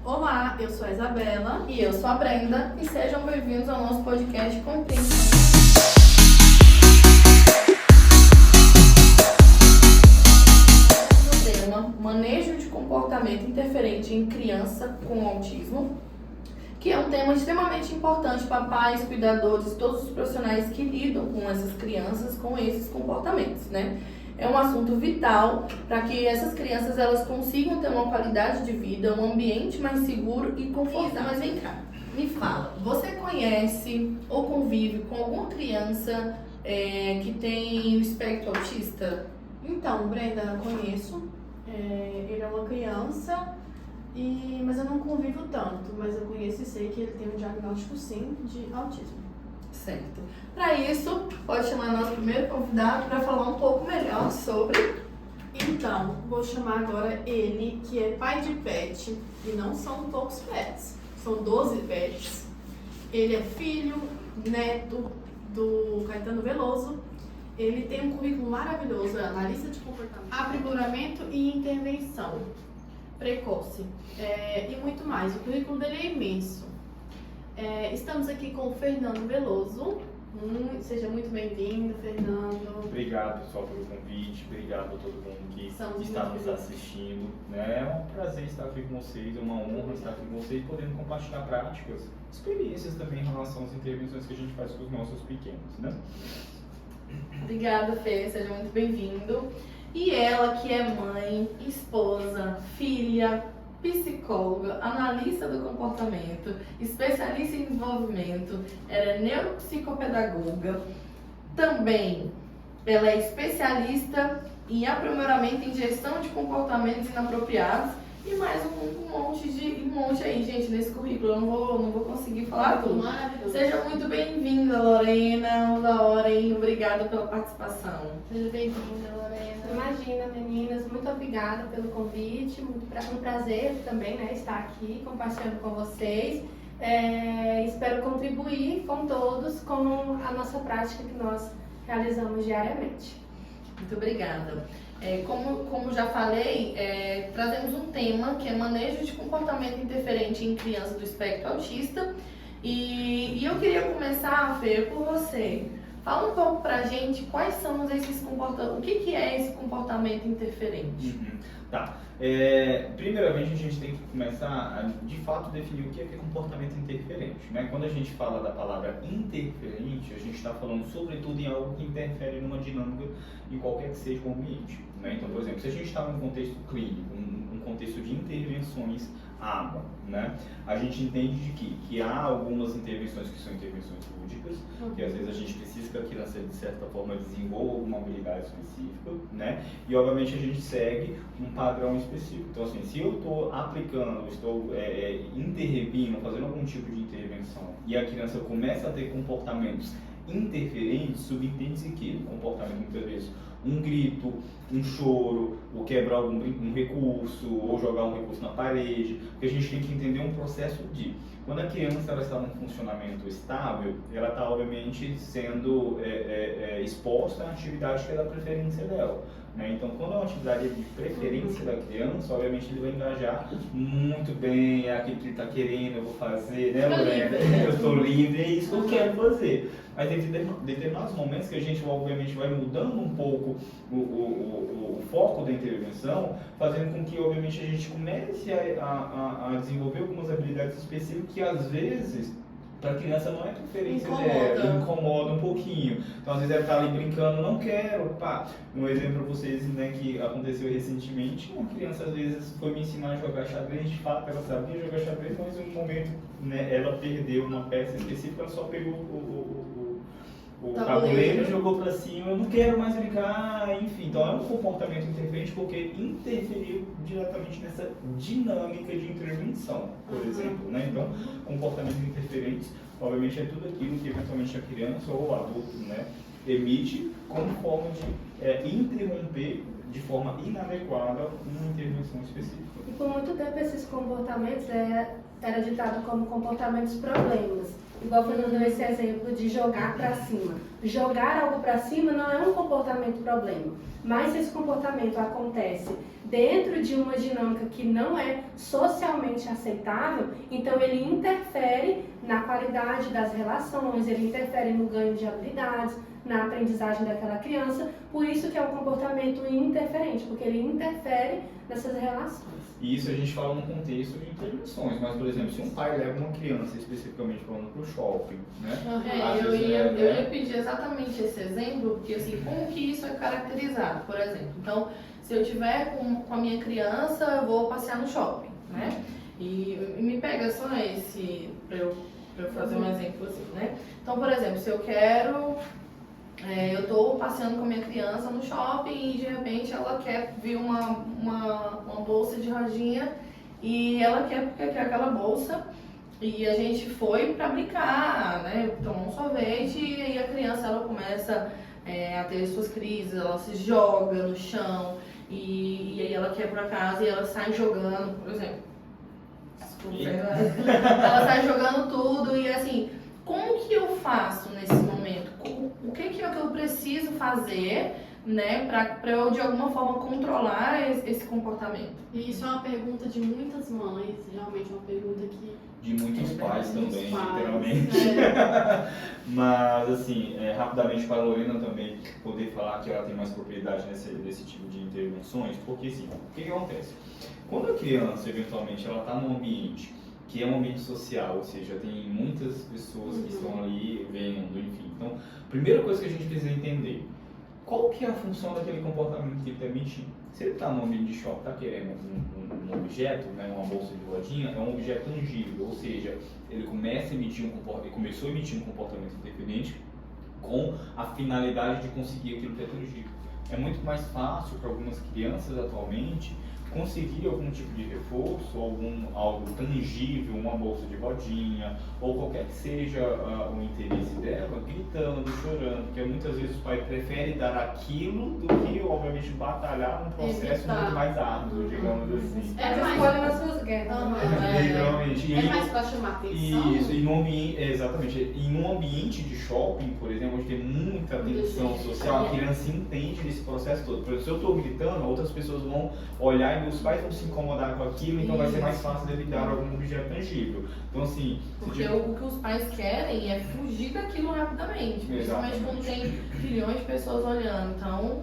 Olá, eu sou a Isabela. E eu sou a Brenda, e sejam bem-vindos ao nosso podcast Compreensão. O tema Manejo de comportamento interferente em criança com autismo, que é um tema extremamente importante para pais, cuidadores, todos os profissionais que lidam com essas crianças com esses comportamentos, né? É um assunto vital para que essas crianças elas consigam ter uma qualidade de vida, um ambiente mais seguro e confortável. Mas vem cá, me fala, você conhece ou convive com alguma criança que tem o espectro autista? Então, Brenda, eu conheço. Ele é uma criança, mas eu não convivo tanto. Mas eu conheço e sei que ele tem um diagnóstico, sim, de autismo. Certo. Para isso, pode chamar nosso primeiro convidado para falar um pouco melhor sobre... Então, vou chamar agora ele, que é pai de pet, e não são poucos pets, são 12 pets. Ele é filho, neto do Caetano Veloso. Ele tem um currículo maravilhoso, analista de comportamento, aprimoramento e intervenção precoce, e muito mais. O currículo dele é imenso. Estamos aqui com o Fernando Veloso. Seja muito bem-vindo, Fernando. Obrigado, pessoal, pelo convite. Obrigado a todo mundo que está nos assistindo. É um prazer estar aqui com vocês, é uma honra estar aqui com vocês, podendo compartilhar práticas, experiências também em relação às intervenções que a gente faz com os nossos pequenos, né? Obrigada, Fê, seja muito bem-vindo. E ela que é mãe, esposa, filha, psicóloga, analista do comportamento, especialista em desenvolvimento, ela é neuropsicopedagoga, também ela é especialista em aprimoramento em gestão de comportamentos inapropriados e mais um monte aí, gente, nesse currículo. Eu não vou conseguir falar tudo. Maravilhoso. Seja muito bem-vinda, Lorena, Lauren, obrigada pela participação. Seja bem-vinda, Lorena. Imagina, meninas, muito obrigada pelo convite, um prazer também, né, estar aqui compartilhando com vocês. Espero contribuir com todos com a nossa prática que nós realizamos diariamente. Muito obrigada. Como já falei, trazemos um tema que é manejo de comportamento interferente em crianças do espectro autista. E eu queria começar, Fê, por você. Fala um pouco pra gente quais são esses comportamentos, o que é esse comportamento interferente? Tá. Primeiramente, a gente tem que começar a, de fato, definir o que é comportamento interferente, né? Quando a gente fala da palavra interferente, a gente está falando sobretudo em algo que interfere numa dinâmica em qualquer que seja o ambiente, né? Então, por exemplo, se a gente está num contexto clínico, um contexto de intervenções água, né? A gente entende que há algumas intervenções que são intervenções lúdicas, que às vezes a gente precisa que a criança de certa forma desenvolva alguma habilidade específica, né? E obviamente a gente segue um padrão específico. Então assim, se eu estou aplicando, estou intervindo, fazendo algum tipo de intervenção e a criança começa a ter comportamentos interferentes, subentende-se que o comportamento muitas vezes um grito, um choro, ou quebrar um recurso, ou jogar um recurso na parede, porque a gente tem que entender um processo de... Quando a criança ela está num funcionamento estável, ela está obviamente sendo exposta à atividade que é da preferência dela, né? Então, quando é uma atividade de preferência da criança, obviamente ele vai engajar muito bem, é aquilo que ele está querendo, eu vou fazer, né, Lorena? Eu estou livre, é isso que eu quero fazer. Mas tem determinados momentos que a gente obviamente vai mudando um pouco o foco da intervenção, fazendo com que obviamente a gente comece a desenvolver algumas habilidades específicas que às vezes para a criança não é preferência dela, incomoda um pouquinho. Então às vezes ela está ali brincando, não quero, pá. Um exemplo para vocês, né, que aconteceu recentemente, uma criança às vezes foi me ensinar a jogar xadrez, de fato ela sabia jogar xadrez, mas em um momento, né, ela perdeu uma peça específica, ela só pegou o tabuleiro jogou pra cima, eu não quero mais brincar, enfim. Então é um comportamento interferente porque interferiu diretamente nessa dinâmica de intervenção, por exemplo, né? Então, comportamentos interferentes, obviamente, é tudo aquilo que eventualmente a criança ou o adulto, né, emite como forma de interromper de forma inadequada uma intervenção específica. E por muito tempo esses comportamentos era ditado como comportamentos problemas. Igual foi dando esse exemplo de jogar para cima. Jogar algo para cima não é um comportamento problema, mas se esse comportamento acontece dentro de uma dinâmica que não é socialmente aceitável, então ele interfere na qualidade das relações, ele interfere no ganho de habilidades, na aprendizagem daquela criança, por isso que é um comportamento interferente, porque ele interfere nessas relações. E isso a gente fala no contexto de intervenções, mas, por exemplo, se um pai leva uma criança, especificamente falando, para o shopping, né? Eu ia pedir exatamente esse exemplo, porque assim, como que isso é caracterizado, por exemplo? Então, se eu tiver com a minha criança, eu vou passear no shopping, né? E me pega só esse, para eu fazer um exemplo assim, né? Então, por exemplo, se eu quero... eu estou passeando com a minha criança no shopping e de repente ela quer vir uma bolsa de rodinha e ela quer aquela bolsa e a gente foi para brincar, né? Tomar um sorvete e aí a criança ela começa a ter suas crises, ela se joga no chão e aí ela quer para casa e ela sai jogando, por exemplo. Desculpa, ela sai jogando tudo e assim, como que eu faço nesse momento? O que eu preciso fazer, né, para eu de alguma forma controlar esse comportamento? E isso é uma pergunta de muitas mães, realmente uma pergunta que... De muitos pais também, pais, literalmente. Mas, assim, rapidamente para a Lorena também poder falar que ela tem mais propriedade desse tipo de intervenções, porque, assim, o que acontece? Quando a criança, eventualmente, ela está num ambiente que é um ambiente social, ou seja, tem muitas pessoas que estão ali vendo, enfim. Então, a primeira coisa que a gente precisa entender, qual que é a função daquele comportamento que ele está emitindo? Se ele está num ambiente de shopping, está querendo um objeto, né, uma bolsa de rodinha, é um objeto tangível, ou seja, ele começou a emitir um comportamento independente com a finalidade de conseguir aquilo que é tangível. É muito mais fácil para algumas crianças atualmente conseguir algum tipo de reforço, algo tangível, uma bolsa de rodinha, ou qualquer que seja o interesse dela, gritando, chorando, porque muitas vezes o pai prefere dar aquilo do que, obviamente, batalhar num processo muito mais árduo, digamos assim. Escolhe nas suas guerras. Literalmente. É mais para chamar atenção. Isso, e no ambiente, exatamente. E num ambiente de shopping, por exemplo, onde tem muita tensão social, a criança entende esse processo todo. Por exemplo, se eu estou gritando, outras pessoas vão olhar e os pais vão se incomodar com aquilo, então vai ser mais fácil dele dar algum objeto tangível. Então, assim... Porque o que os pais querem é fugir daquilo rapidamente, principalmente quando tem milhões de pessoas olhando. Então,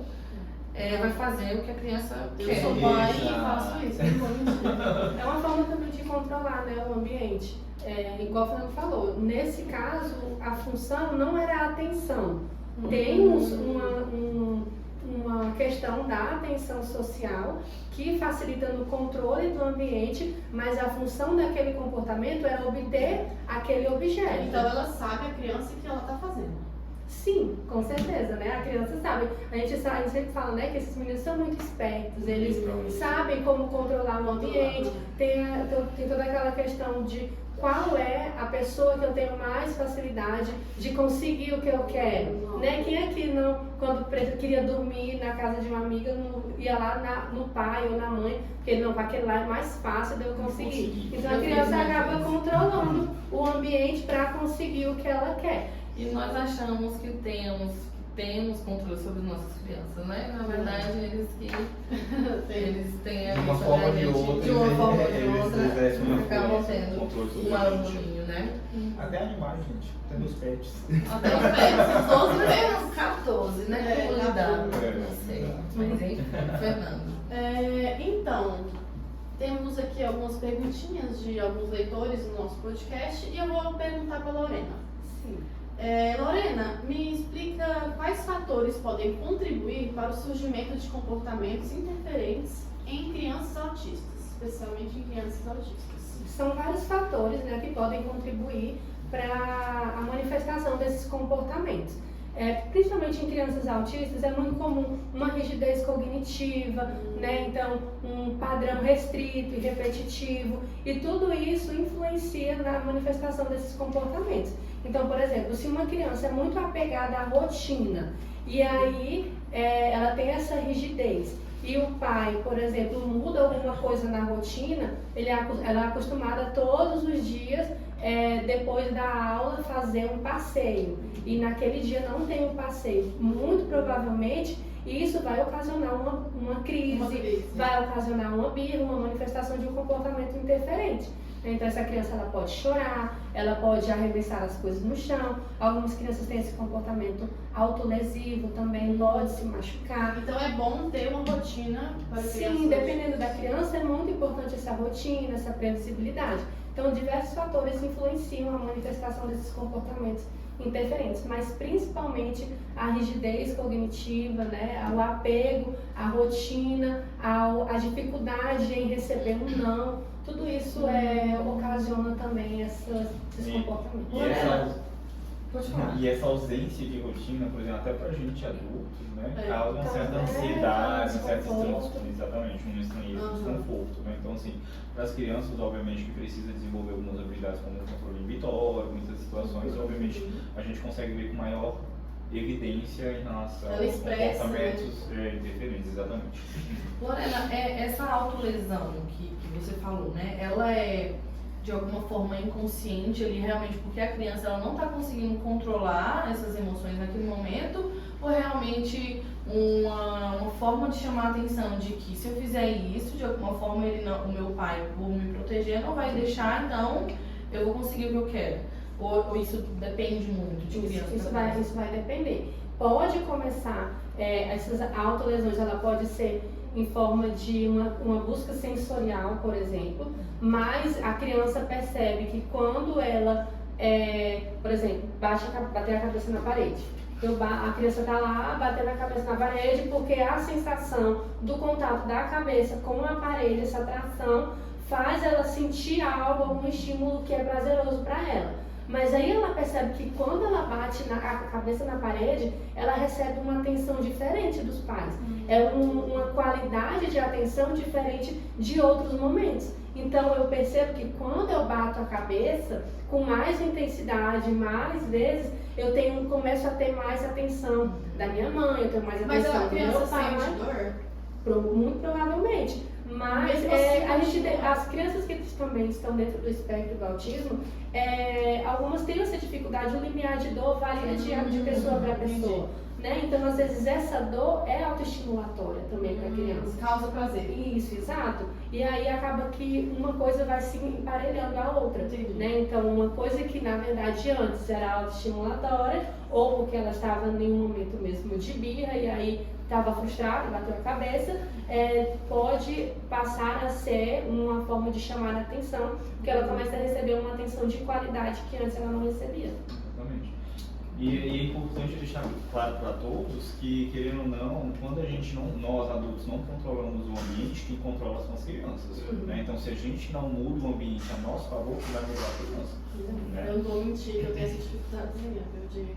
vai fazer o que a criança quer. Eu sou mãe e faço isso. É uma forma também de controlar, né, o ambiente. Igual o Fernando falou, nesse caso, a função não era a atenção. Temos uma questão da atenção social que facilita no controle do ambiente, mas a função daquele comportamento era obter aquele objeto. Então ela sabe, a criança, o que ela está fazendo. Sim, com certeza, né? A criança sabe. A gente sempre fala, né, que esses meninos são muito espertos, eles sabem como controlar o ambiente, tem toda aquela questão de qual é a pessoa que eu tenho mais facilidade de conseguir o que eu quero, né? Quem é que não, quando queria dormir na casa de uma amiga, ia lá no pai ou na mãe, porque não, aquele lá é mais fácil de eu conseguir. Então a criança acaba controlando o ambiente para conseguir o que ela quer. E nós achamos que temos controle sobre nossas crianças, né? Na verdade, eles têm a de uma forma ou de outra, eles acabam tendo um domínio, né? Até animais, gente. Até nos pets. Até os pets, todos temos 14, né? Não sei. Mas enfim, Fernando. Então, temos aqui algumas perguntinhas de alguns leitores no nosso podcast e eu vou perguntar para a Lorena. Sim. Lorena, me explica quais fatores podem contribuir para o surgimento de comportamentos interferentes em crianças autistas, especialmente em crianças autistas. São vários fatores, né, que podem contribuir para a manifestação desses comportamentos. Principalmente em crianças autistas é muito comum uma rigidez cognitiva, né? Então um padrão restrito e repetitivo, e tudo isso influencia na manifestação desses comportamentos. Então, por exemplo, se uma criança é muito apegada à rotina e aí ela tem essa rigidez e o pai, por exemplo, muda alguma coisa na rotina, ela é acostumada todos os dias, depois da aula, fazer um passeio. E naquele dia não tem um passeio. Muito provavelmente, isso vai ocasionar uma crise, vai ocasionar uma birra, uma manifestação de um comportamento interferente. Então essa criança ela pode chorar, ela pode arremessar as coisas no chão. Algumas crianças têm esse comportamento autolesivo também, pode se machucar. Então é bom ter uma rotina para a criança. Sim, dependendo da criança é muito importante essa rotina, essa previsibilidade. Então diversos fatores influenciam a manifestação desses comportamentos interferentes, mas principalmente a rigidez cognitiva, né, o apego, a rotina, a dificuldade em receber um não. Tudo isso ocasiona também esses comportamentos. E essa ausência de rotina, por exemplo, até pra gente adultos, né, causa uma certa também, ansiedade, um certo desconforto. estresse, exatamente, um estranhamento, desconforto, né? Então, assim, para as crianças, obviamente, que precisa desenvolver algumas habilidades como o controle inibitório, muitas situações, obviamente, a gente consegue ver com maior evidência em relação aos comportamentos interferentes, exatamente. Lorena, essa autolesão que você falou, né, ela é de alguma forma inconsciente ali realmente porque a criança ela não está conseguindo controlar essas emoções naquele momento, ou realmente uma forma de chamar a atenção de que se eu fizer isso, de alguma forma o meu pai, por me proteger, não vai deixar, então eu vou conseguir o que eu quero? Ou isso depende muito de criança? Isso vai depender. Pode começar, essas autolesões, ela pode ser em forma de uma busca sensorial, por exemplo, mas a criança percebe que quando ela, por exemplo, bater a cabeça na parede, a criança está lá batendo a cabeça na parede porque a sensação do contato da cabeça com a parede, essa atração, faz ela sentir algo, algum estímulo que é prazeroso para ela. Mas aí ela percebe que quando ela bate a cabeça na parede, ela recebe uma atenção diferente dos pais. É uma qualidade de atenção diferente de outros momentos. Então eu percebo que quando eu bato a cabeça, com mais intensidade, mais vezes, eu começo a ter mais atenção da minha mãe, eu tenho mais atenção do meu pai. Mas a criança sente dor? Muito provavelmente. Mas as crianças que também estão dentro do espectro do autismo, algumas têm essa dificuldade, o limiar de dor varia de pessoa para pessoa. Né? Então, às vezes, essa dor é autoestimulatória também para a criança. Causa prazer. Isso, exato. E aí acaba que uma coisa vai se emparelhando à outra. Né? Então, uma coisa que, na verdade, antes era autoestimulatória, ou porque ela estava em um momento mesmo de birra, e aí estava frustrada, bateu a cabeça, pode passar a ser uma forma de chamar a atenção, porque ela começa a receber uma atenção de qualidade que antes ela não recebia. Exatamente. E é importante deixar claro para todos que, querendo ou não, quando nós adultos não controlamos o ambiente, quem controla são as crianças. Né? Então, se a gente não muda o ambiente a nosso favor, vai mudar a criança. Né? Eu não vou mentir, eu tenho essa dificuldadezinha de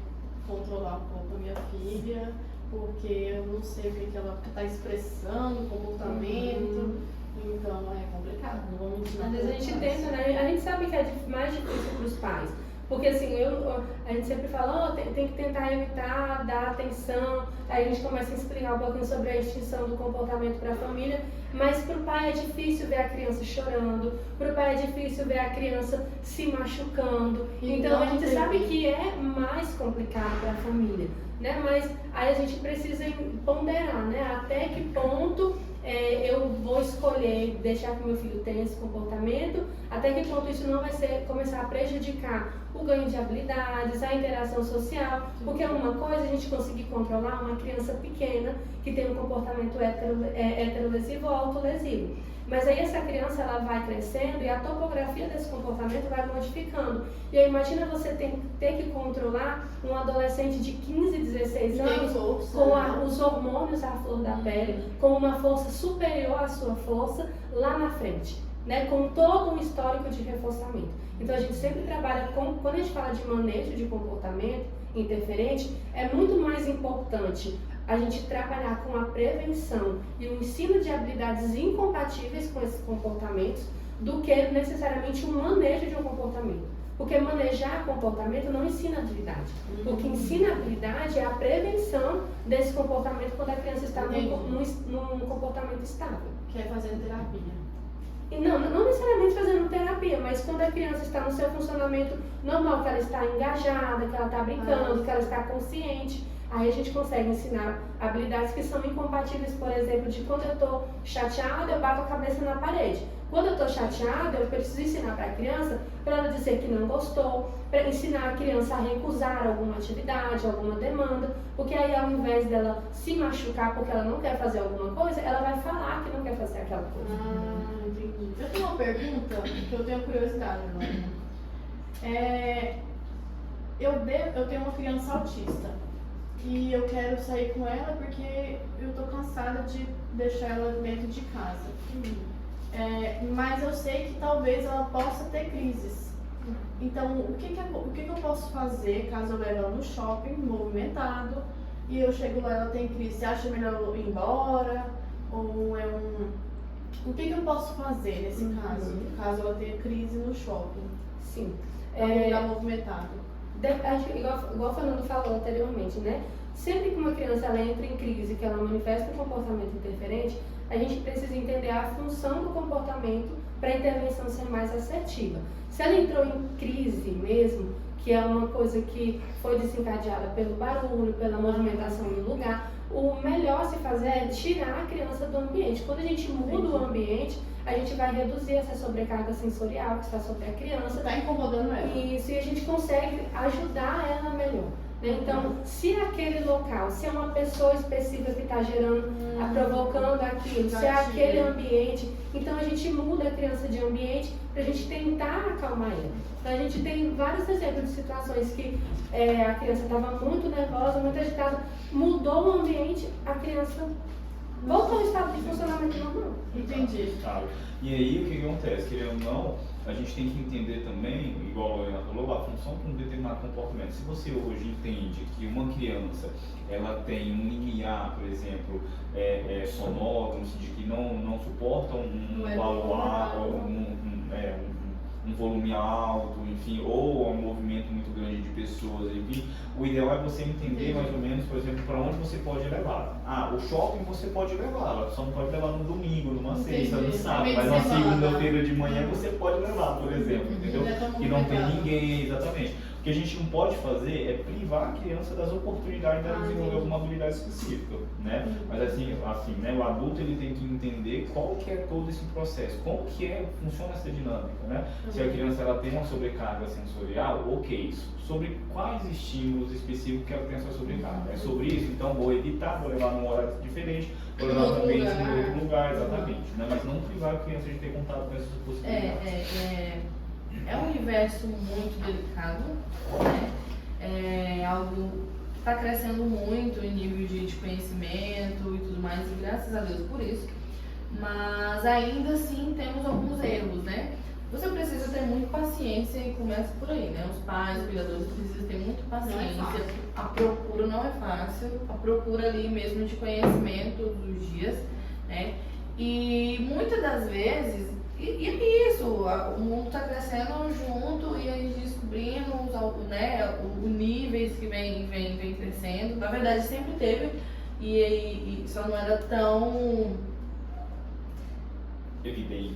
controlar um pouco a minha filha, porque eu não sei o que ela está expressando, o comportamento. Então é complicado, não vou mentir. Às vezes a gente tenta, né? A gente sabe que é mais difícil para os pais. Porque assim, a gente sempre fala, tem que tentar evitar, dar atenção, aí a gente começa a explicar um pouquinho sobre a extinção do comportamento para a família, mas para o pai é difícil ver a criança chorando, para o pai é difícil ver a criança se machucando, então a gente sabe que é mais complicado para a família, né? Mas aí a gente precisa ponderar, né? Até que ponto eu vou escolher deixar que meu filho tenha esse comportamento, até que ponto isso não vai começar a prejudicar o ganho de habilidades, a interação social, porque é uma coisa a gente conseguir controlar uma criança pequena que tem um comportamento heterolesivo ou autolesivo. Mas aí essa criança ela vai crescendo e a topografia desse comportamento vai modificando. E aí imagina você ter que controlar um adolescente de 15, 16 anos com os hormônios à flor da pele, com uma força superior à sua força lá na frente, né? Com todo um histórico de reforçamento. Então a gente sempre trabalha quando a gente fala de manejo de comportamento interferente, é muito mais importante a gente trabalhar com a prevenção e o ensino de habilidades incompatíveis com esses comportamentos do que necessariamente um manejo de um comportamento. Porque manejar comportamento não ensina habilidade. O que ensina habilidade é a prevenção desse comportamento quando a criança está num comportamento estável. Que é fazendo terapia. E não necessariamente fazendo terapia, mas quando a criança está no seu funcionamento normal, que ela está engajada, que ela está brincando, que ela está consciente, aí a gente consegue ensinar habilidades que são incompatíveis, por exemplo, de quando eu estou chateada, eu bato a cabeça na parede. Quando eu estou chateada, eu preciso ensinar para a criança, para ela dizer que não gostou, para ensinar a criança a recusar alguma atividade, alguma demanda, porque aí ao invés dela se machucar porque ela não quer fazer alguma coisa, ela vai falar que não quer fazer aquela coisa. Entendi. Eu tenho uma pergunta que eu tenho curiosidade, Lorena. Eu tenho uma criança autista e eu quero sair com ela porque eu tô cansada de deixar ela dentro de casa. Mas eu sei que talvez ela possa ter crises. Então, o que eu posso fazer caso eu leve ela no shopping movimentado e eu chego lá e ela tem crise? Você acha melhor eu ir embora? Ou o que eu posso fazer nesse caso ela tenha crise no shopping? Sim. Um lugar movimentado. Igual o Fernando falou anteriormente, né? Sempre que uma criança ela entra em crise, que ela manifesta um comportamento interferente, a gente precisa entender a função do comportamento para a intervenção ser mais assertiva. Se ela entrou em crise mesmo, que é uma coisa que foi desencadeada pelo barulho, pela movimentação do lugar, o melhor a se fazer é tirar a criança do ambiente. Quando a gente muda o ambiente, a gente vai reduzir essa sobrecarga sensorial que está sobre a criança. Está incomodando ela. Isso, e a gente consegue ajudar ela melhor. Então, se aquele local, se é uma pessoa específica que está gerando, provocando aquilo, se é aquele ambiente, então a gente muda a criança de ambiente para a gente tentar acalmar ela. Então a gente tem vários exemplos de situações que a criança estava muito nervosa, muito agitada, mudou o ambiente, a criança voltou ao estado de funcionamento normal. Entendi. E aí o que acontece? Querendo ou não, a gente tem que entender também, igual a Lorena falou, a função de um determinado comportamento. Se você hoje entende que uma criança ela tem um limiar, por exemplo, sonoro, no sentido que não suporta um valor, um volume alto, enfim, ou um movimento muito grande de pessoas, enfim, o ideal é você entender mais ou menos, por exemplo, para onde você pode levá-la. O shopping você pode levá-la, só não pode levar no domingo, numa sexta, no sábado, mas na segunda-feira de manhã você pode levar, por exemplo, entendeu? Que não tem ninguém, exatamente. O que a gente não pode fazer é privar a criança das oportunidades de desenvolver alguma habilidade específica, né? Mas assim, né, o adulto ele tem que entender qual que é todo esse processo, como que funciona essa dinâmica, né? Se a criança ela tem uma sobrecarga sensorial, ok, sobre quais estímulos específicos que ela tem essa sobrecarga. É sobre isso, então vou evitar, vou levar num horário diferente, vou levar também em outro lugar, exatamente, né? Mas não privar a criança de ter contato com essas possibilidades. É um universo muito delicado, né? É algo que está crescendo muito em nível de conhecimento e tudo mais, e graças a Deus por isso. Mas ainda assim temos alguns erros, né? Você precisa ter muita paciência e começa por aí, né? Os pais, os cuidadores precisam ter muita paciência. A procura não é fácil, a procura ali mesmo de conhecimento todos os dias, né? E muitas das vezes, e é isso, o mundo está crescendo junto e a gente descobrindo os níveis que vem crescendo. Na verdade sempre teve e só não era tão evidente.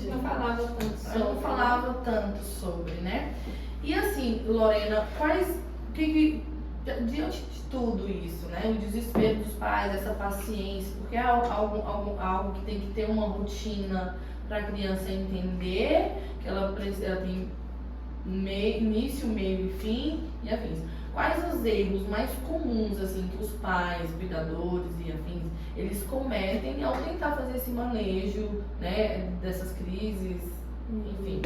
Não falava tanto sobre, né? E assim, Lorena, diante de tudo isso, né? O desespero dos pais, essa paciência, porque é algo que tem que ter uma rotina para a criança entender que ela tem início, meio e fim e afins. Quais os erros mais comuns assim que os pais, cuidadores e afins, eles cometem ao tentar fazer esse manejo, né, dessas crises, enfim?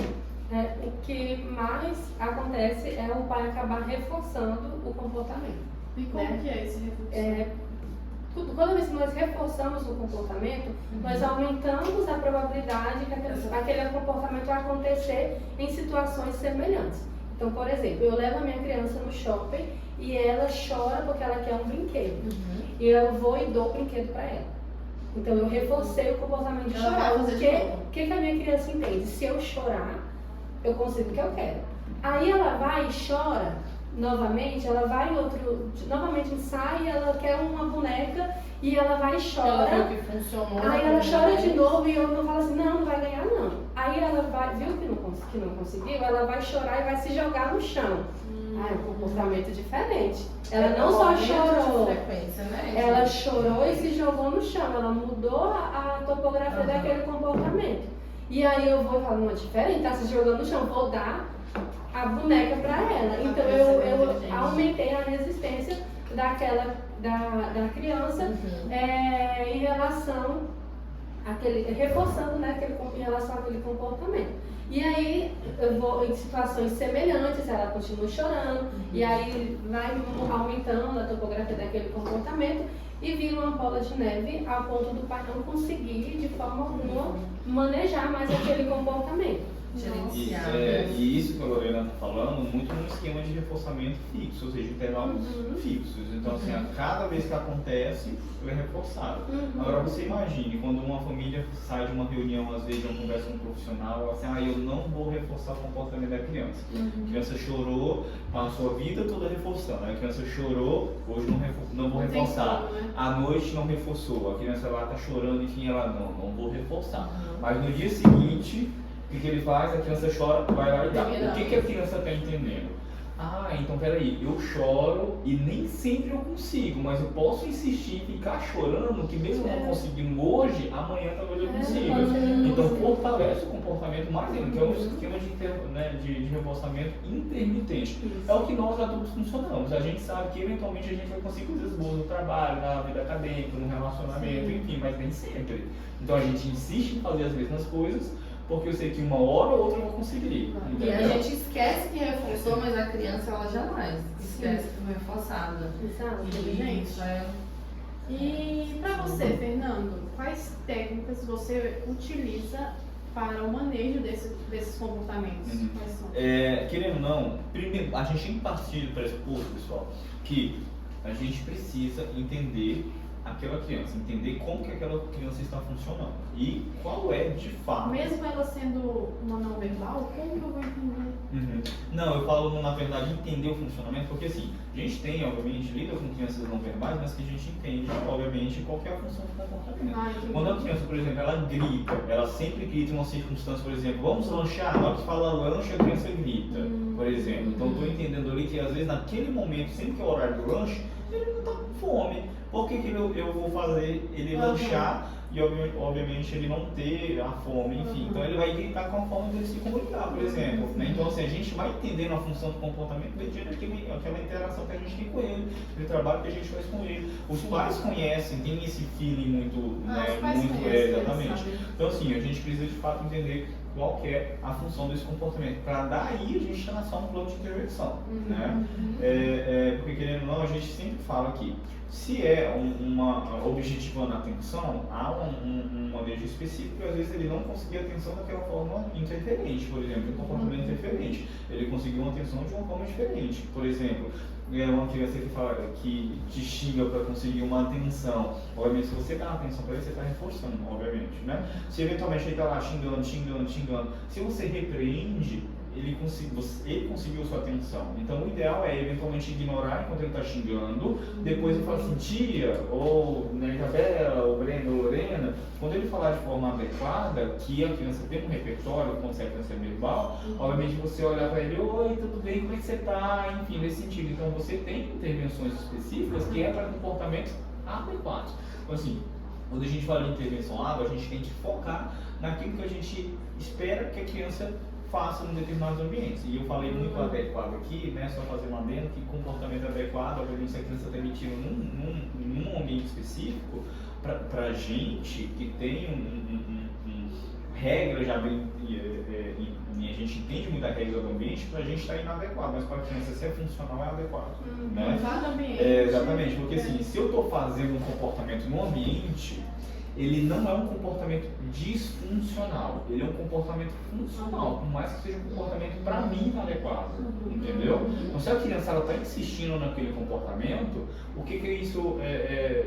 O que mais acontece é o pai acabar reforçando o comportamento. E como que é esse reforço? Toda vez que nós reforçamos o comportamento, nós aumentamos a probabilidade que aquele comportamento vai acontecer em situações semelhantes. Então, por exemplo, eu levo a minha criança no shopping e ela chora porque ela quer um brinquedo. E eu vou e dou o brinquedo para ela. Então, eu reforcei o comportamento de chorar. O que a minha criança entende? Se eu chorar, eu consigo o que eu quero. Aí ela vai e chora novamente, ela vai novamente sai, ela quer uma boneca e ela vai e chora. Ela viu que funcionou. Aí ela chora de novo e eu não falo assim, não vai ganhar não. Aí ela vai, viu que não conseguiu, ela vai chorar e vai se jogar no chão. É um comportamento diferente. Ela não só chorou, Né? ela chorou e se jogou no chão. Ela mudou a topografia daquele comportamento. E aí eu vou falar, não é diferente, tá se jogando no chão, vou dar a boneca para ela. Então eu aumentei a resistência da criança em relação reforçando, né, em relação àquele comportamento. E aí eu vou em situações semelhantes, ela continua chorando, e aí vai aumentando a topografia daquele comportamento e vira uma bola de neve ao ponto do pai não conseguir de forma alguma manejar mais aquele comportamento. E isso que a Lorena está falando, muito num esquema de reforçamento fixo, ou seja, intervalos fixos. Então, assim, a cada vez que acontece, é reforçado. Agora, você imagine, quando uma família sai de uma reunião, às vezes, de uma conversa com um profissional, assim, eu não vou reforçar o comportamento da criança. A criança chorou, passou a vida toda reforçando. A criança chorou, hoje não vou reforçar. À noite não reforçou, a criança lá está chorando, enfim, ela não vou reforçar. Mas no dia seguinte, o que ele faz? A criança chora, vai lá e dá. O que a criança está entendendo? Então peraí, eu choro e nem sempre eu consigo, mas eu posso insistir e ficar chorando, que mesmo não conseguindo hoje, amanhã talvez eu consiga. Então fortalece o comportamento mais ainda, que é um esquema de reforçamento intermitente. É o que nós adultos funcionamos. A gente sabe que eventualmente a gente vai conseguir os esboços no trabalho, na vida acadêmica, no relacionamento, enfim, mas nem sempre. Então a gente insiste em fazer as mesmas coisas, porque eu sei que uma hora ou outra eu vou conseguir. E a gente esquece que reforçou, mas a criança ela jamais esquece que foi reforçada. Exato. Gente. E para você, Fernando, quais técnicas você utiliza para o manejo desses comportamentos? Quais são? Querendo ou não, primeiro, a gente tem que partir do pressuposto, pessoal, que a gente precisa entender aquela criança, entender como que aquela criança está funcionando e qual é de fato. Mesmo ela sendo uma não verbal, como que eu vou entender? Não, eu falo na verdade entender o funcionamento, porque assim, a gente tem, obviamente, lida com crianças não verbais, mas que a gente entende, obviamente, qual que é a função do comportamento. Quando a criança, por exemplo, ela grita, ela sempre grita em uma circunstância, por exemplo, vamos lanchar, na hora que fala lanche, a criança grita, por exemplo. Então eu estou entendendo ali que às vezes naquele momento, sempre que é o horário do lanche, ele não está com fome. Por que eu vou fazer ele lanchar e obviamente ele não ter a fome, enfim. Então ele vai gritar com a forma de se comunicar, por exemplo. Né? Então assim, a gente vai entendendo a função do comportamento mediante aquela interação que a gente tem com ele, o trabalho que a gente faz com ele. Os pais conhecem, tem esse feeling muito, exatamente. Então assim, a gente precisa de fato entender qual que é a função desse comportamento, para daí a gente traçar um plano de intervenção. Né? Porque querendo ou não, a gente sempre fala que se é objetivando a atenção, há um manejo específico e às vezes ele não conseguiu a atenção daquela forma interferente, por exemplo, um comportamento interferente. Ele conseguiu uma atenção de uma forma diferente. Por exemplo, uma criança que te xinga para conseguir uma atenção. Obviamente, se você dá uma atenção para ele, você está reforçando, obviamente. Né? Se eventualmente ele está lá xingando, se você repreende, ele conseguiu sua atenção. Então o ideal é eventualmente ignorar enquanto ele está xingando, depois ele fala assim, tia, ou Isabela, ou Brenda, ou Lorena, quando ele falar de forma adequada, que a criança tem um repertório, quando a criança é verbal, obviamente você olhar para ele, oi, tudo bem, como é que você está? Enfim, nesse sentido. Então você tem intervenções específicas que é para comportamentos adequados. Então assim, quando a gente fala de intervenção água, a gente tem que focar naquilo que a gente espera que a criança faça em determinados ambientes. E eu falei muito adequado aqui, né, só fazer uma adendo, que comportamento adequado, obviamente, se a criança está emitindo num ambiente específico, para a gente que tem regra já bem, e a gente entende muito a regra do ambiente, para a gente está inadequado, mas para a criança, se é funcional, é adequado. Né? Exatamente. Exatamente, porque assim, se eu estou fazendo um comportamento no ambiente, ele não é um comportamento disfuncional, ele é um comportamento funcional, por mais que seja um comportamento para mim inadequado, entendeu? Então se a criança está insistindo naquele comportamento, o que isso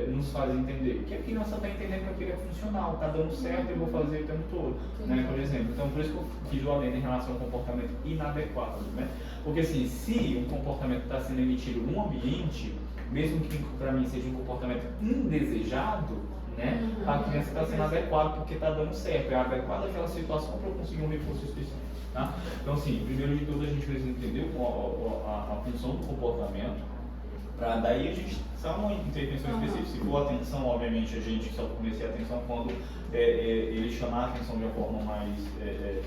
nos faz entender? Que a criança está entendendo que aquilo é funcional, está dando certo, eu vou fazer o tempo todo, né, por exemplo. Então por isso que eu fiz o adendo em relação ao comportamento inadequado, né? Porque assim, se um comportamento está sendo emitido num ambiente, mesmo que para mim seja um comportamento indesejado, né, a criança está sendo adequada porque está dando certo, é adequada àquela situação para eu conseguir um reforço específico. Tá? Então, assim, primeiro de tudo a gente precisa entender a função do comportamento, para daí a gente sabe uma intervenção específica. Se for atenção, obviamente a gente só comecei a atenção quando ele chamar a atenção de uma forma mais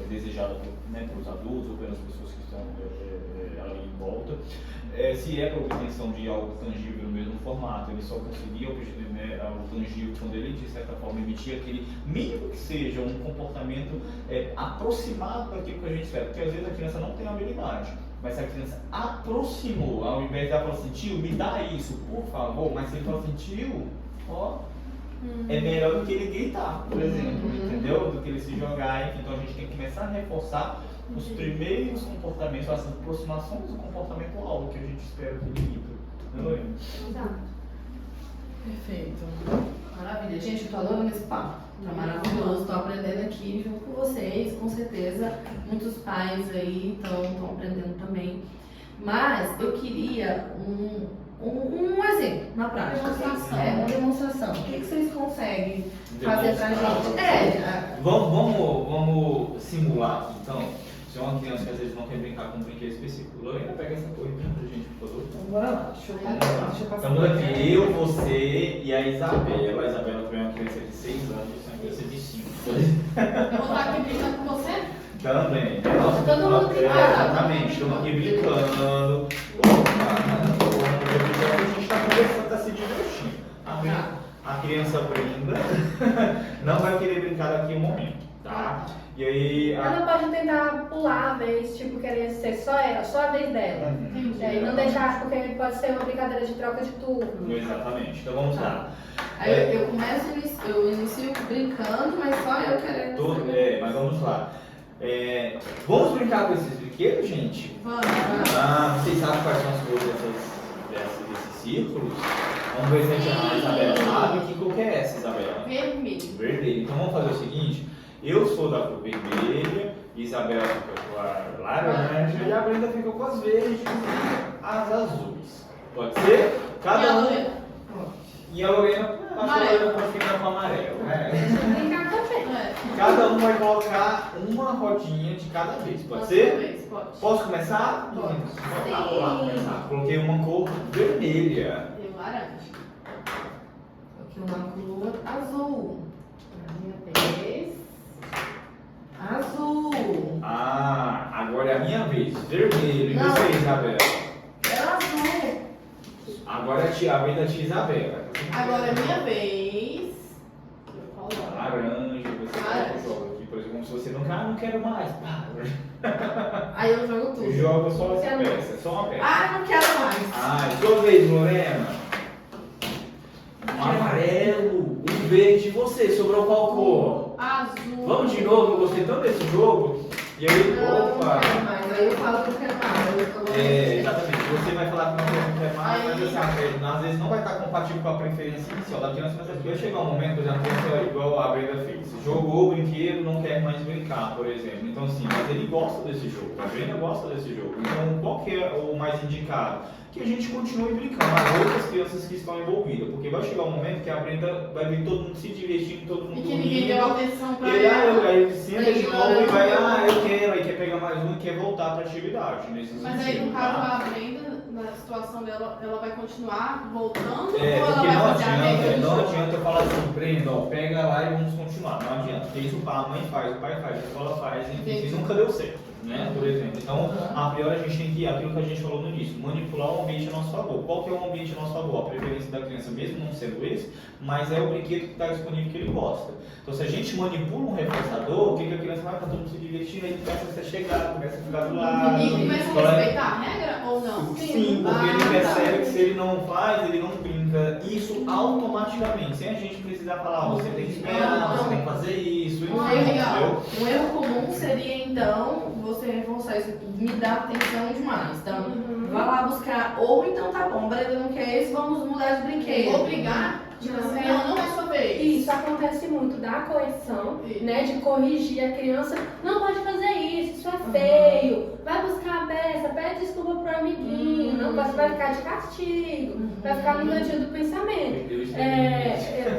desejada, né, para os adultos ou pelas pessoas que estão ali em volta. Se é para obtenção de algo tangível no mesmo formato, ele só conseguia algo tangível quando ele, de certa forma, emitia aquele, mínimo que seja, um comportamento aproximado daquilo que a gente espera. Porque às vezes a criança não tem habilidade, mas se a criança aproximou, ao invés de ela falar assim, tio, me dá isso, por favor, mas se ele fala assim, tio, ó, é melhor do que ele gritar, por exemplo, entendeu? Do que ele se jogar, enfim. Então a gente tem que começar a reforçar os primeiros comportamentos, as aproximações do comportamento algo que a gente espera que ele imita. Não é? Exato. Perfeito. Maravilha. Gente, eu tô adorando esse papo. Tá maravilhoso. Tô aprendendo aqui junto com vocês, com certeza. Muitos pais aí estão aprendendo também. Mas eu queria um exemplo na prática. Uma demonstração. O que vocês conseguem fazer pra gente? Vamos simular aqui, então. Se é uma criança que às vezes não quer brincar com um brinquedo específico, Lorena, pega essa coisa pra gente, por favor. Então, bora lá. Deixa eu passar. Estamos aqui, eu, você e a Isabela. A Isabela também é uma criança de 6 anos, isso é uma criança de 5. Eu vou estar aqui brincando com você? Também. Nossa, todo mundo brincando. Exatamente, estamos aqui brincando. A gente está conversando, está se divertindo. A criança brinda, não vai querer brincar daqui um momento, tá? E aí. Ela pode tentar pular a vez, tipo, querer ser só ela, só a vez dela. E não deixar, porque pode ser uma brincadeira de troca de turno. Exatamente, então vamos lá. Aí eu inicio brincando, mas só eu querendo. Mas vamos lá. Vamos brincar com esses brinquedos, gente? Vamos. Vocês sabem quais são as cores desses círculos? Vamos ver se a Isabela sabe. Que cor que é essa, Isabela? Vermelho. Vermelho. Então vamos fazer o seguinte: eu sou da cor vermelha, Isabela fica com a laranja e a Brenda fica com as verdes e as azuis. Pode ser? Cada um. E a Lorena, pode ficar com amarelo. Brincar também. Cada um vai colocar uma rodinha de cada vez. Pode ser? Pode. Posso começar? Pode. Vamos lá começar. Coloquei uma cor vermelha. Eu laranja. Aqui uma cor azul. Minha vez. Azul. Agora é a minha vez. Vermelho. E Não. você, Isabela? É azul. Agora a vez da tia Isabela. Agora é minha vez. Laranja. Você joga aqui, por exemplo, como se você não quero mais. Aí eu jogo tudo. Joga só essa peça. Só uma peça. Não quero mais. Sua vez, Lorena. Um amarelo, um verde. E você, sobrou qual cor? Azul. Vamos de novo, eu gostei tanto desse jogo. E aí, Não quero mais. Aí eu falo que eu quero mais. Exatamente. Você vai falar que não quer mais, mas assim, às vezes não vai estar compatível com a preferência inicial da criança, mas vai chegar um momento, por exemplo, igual a Brenda fez. Jogou o brinquedo, não quer mais brincar, por exemplo. Então, assim, mas ele gosta desse jogo. A Brenda gosta desse jogo. Então, qual que é o mais indicado? Que a gente continue brincando, as outras crianças que estão envolvidas, porque vai chegar um momento que a Brenda vai ver todo mundo se divertindo, todo mundo E que ninguém deu atenção pra e ela. aí senta de novo e vai, eu quero, aí quer pegar mais um e quer voltar para a atividade. Mas aí, no caso, a Brenda, na situação dela, ela vai continuar voltando ou Porque ela vai fazer a regra do não jogo? adianta eu falar assim, Brenda, ó, pega lá e vamos continuar. Não adianta, porque isso a mãe faz, o pai faz, a escola faz, enfim, e nunca deu certo, né? Por exemplo. Então, a priori a gente tem que, aquilo que a gente falou no início, manipular o ambiente a nosso favor. Qual que é o ambiente a nosso favor? A preferência da criança, mesmo não sendo esse, mas é o brinquedo que está disponível que ele gosta. Então, se a gente manipula um reforçador, o que a criança vai estar todo mundo se divertindo, aí começa a chegar, começa a ficar do lado. E começa a respeitar a regra ou não? Sim, porque ele percebe que se ele não faz, ele não brinca. brinca, isso automaticamente, sem a gente precisar falar, você tem que esperar, você tem que fazer isso, enfim, entendeu? Um erro comum seria, então, você reforçar isso, me dá atenção demais. Então, vá lá buscar, ou então tá bom, Brenda não quer isso, vamos mudar de brinquedo. Obrigar? Tipo assim, não é sua vez. Isso acontece muito, da correção, Isso. né? De corrigir a criança. Não pode fazer isso é feio. Vai buscar a peça, pede desculpa pro amiguinho. Não, você vai ficar de castigo. Vai ficar no cantinho do pensamento.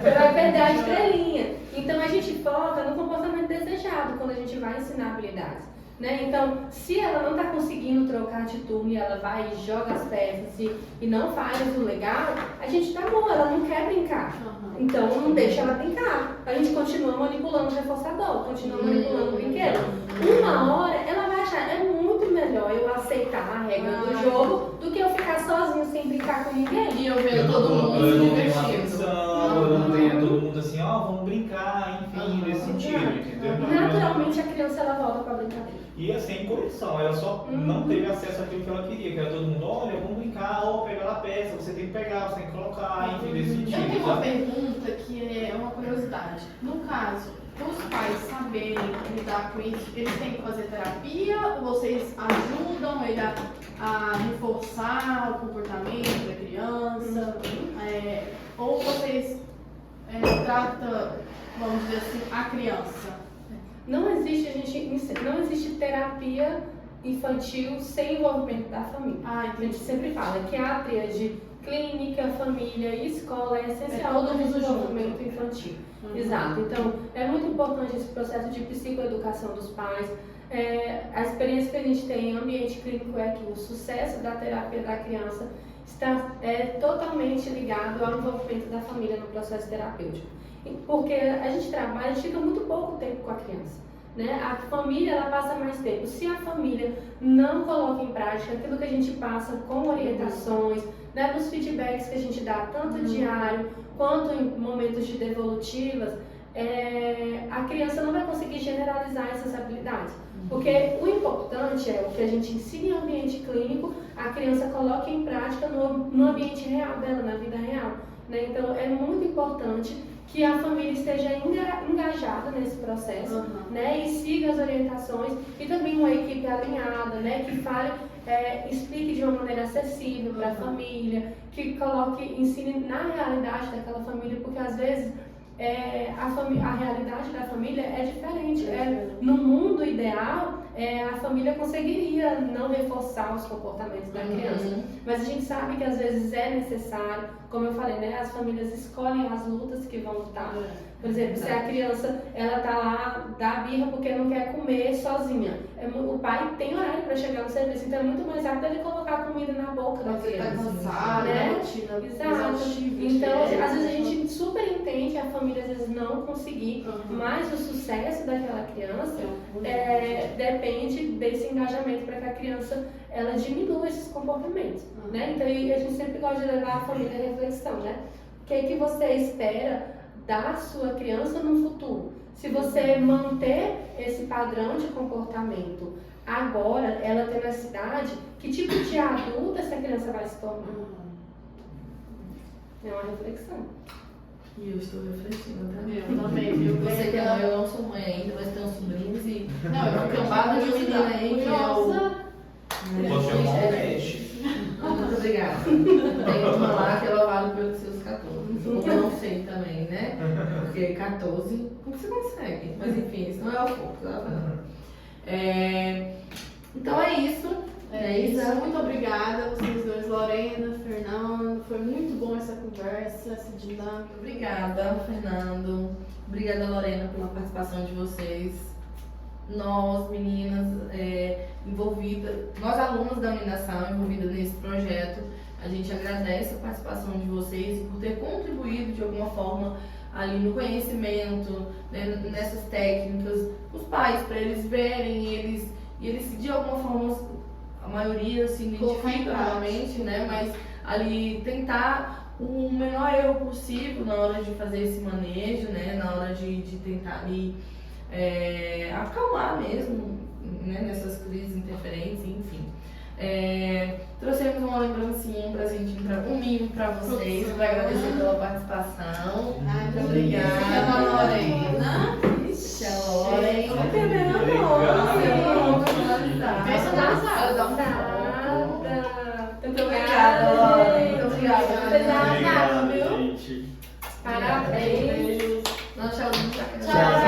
Vai perder a estrelinha. Então a gente foca no comportamento desejado quando a gente vai ensinar habilidades. Né? Então, se ela não está conseguindo trocar de turno e ela vai e joga as peças e não faz o legal, a gente tá bom, ela não quer brincar. Então, não deixa ela brincar. A gente continua manipulando o reforçador, continua manipulando o brinquedo. Uma hora, ela vai achar, é muito melhor eu aceitar a regra do jogo do que eu ficar sozinho sem brincar com ninguém. E eu vejo todo mundo Eu se não tenho divertindo. atenção, eu não tenho todo mundo assim, vamos brincar, enfim, nesse sentido, entendeu? Naturalmente, a criança ela volta para a brincadeira. E sem correção, ela só não teve acesso àquilo que ela queria, que era todo mundo, olha, vamos brincar, ó, pegar a peça, você tem que pegar, você tem que colocar, enfim, nesse Eu tenho sentido. uma Sabe? pergunta que é uma curiosidade. No caso, os pais saberem lidar com isso, eles têm que fazer terapia ou vocês ajudam ele a reforçar o comportamento da criança? Ou vocês tratam, vamos dizer assim, a criança? Não existe terapia infantil sem envolvimento da família. Ah, A gente entendi. sempre fala que a tríade clínica, família e escola é essencial todo no mundo desenvolvimento infantil. Exato. Então, é muito importante esse processo de psicoeducação dos pais. A experiência que a gente tem em ambiente clínico é que o sucesso da terapia da criança está totalmente ligado ao envolvimento da família no processo terapêutico. Porque a gente trabalha, a gente fica muito pouco tempo com a criança. Né? A família ela passa mais tempo. Se a família não coloca em prática aquilo que a gente passa com orientações, né, nos feedbacks que a gente dá, tanto diário quanto em momentos de devolutivas, a criança não vai conseguir generalizar essas habilidades. Porque o importante é o que a gente ensina em ambiente clínico, a criança coloca em prática no ambiente real dela, na vida real. Né? Então é muito importante que a família esteja engajada nesse processo, né, e siga as orientações, e também uma equipe alinhada, né, que fale, explique de uma maneira acessível para a família, que ensine na realidade daquela família, porque às vezes a realidade da família é diferente. No mundo ideal, a família conseguiria não reforçar os comportamentos da criança, mas a gente sabe que às vezes é necessário, como eu falei, né, as famílias escolhem as lutas que vão lutar. Por exemplo, se a criança ela tá lá, dá birra porque não quer comer sozinha, o pai tem horário para chegar no serviço, então é muito mais rápido ele colocar a comida na boca da criança. Tá cansado, né? rotina Exato. Então, às vezes a gente super entende a família às vezes não conseguir, mas o sucesso daquela criança depende desse engajamento para que a criança ela diminua esses comportamentos, né? Então a gente sempre gosta de levar a família à reflexão, né? O que você espera da sua criança no futuro? Se você manter esse padrão de comportamento agora, ela tendo essa idade, que tipo de adulta essa criança vai se tornar? É uma reflexão. E eu estou refletindo, tá? Eu também, viu? Você que é mãe, eu não sou mãe ainda, mas tenho sobrinhos e Não, eu uma cambada de menina aí que eu... Posso chamar um teste? Muito obrigada. Tem uma lá que ela vale pelos seus 14. Eu não sei também, né? Porque 14, como você consegue? Mas enfim, isso não é o foco, tá? Então é isso. Isa, muito obrigada a vocês dois, Lorena, Fernando. Foi muito bom essa conversa, essa dinâmica. Obrigada, Fernando. Obrigada, Lorena, pela participação de vocês. Nós, meninas envolvidas, nós alunos da Minação envolvidas nesse projeto, a gente agradece a participação de vocês e por ter contribuído de alguma forma ali no conhecimento, né, nessas técnicas, os pais, para eles verem e eles de alguma forma, a maioria se identifica realmente, né, mas ali tentar o menor erro possível na hora de fazer esse manejo, né, na hora de tentar ali acalmar mesmo, né, nessas crises interferentes, enfim. Trouxemos temos uma lembrancinha, um presente, um mimo pra vocês, pra agradecer pela participação. Ai, Muito obrigada, obrigada. Lorena. Ixi, a Lorena. Eu vou perder a Pensa na sala. Nada. Muito obrigada, Lorena. Muito obrigada. Obrigada, viu? gente. Parabéns. Não, tchau. Tchau.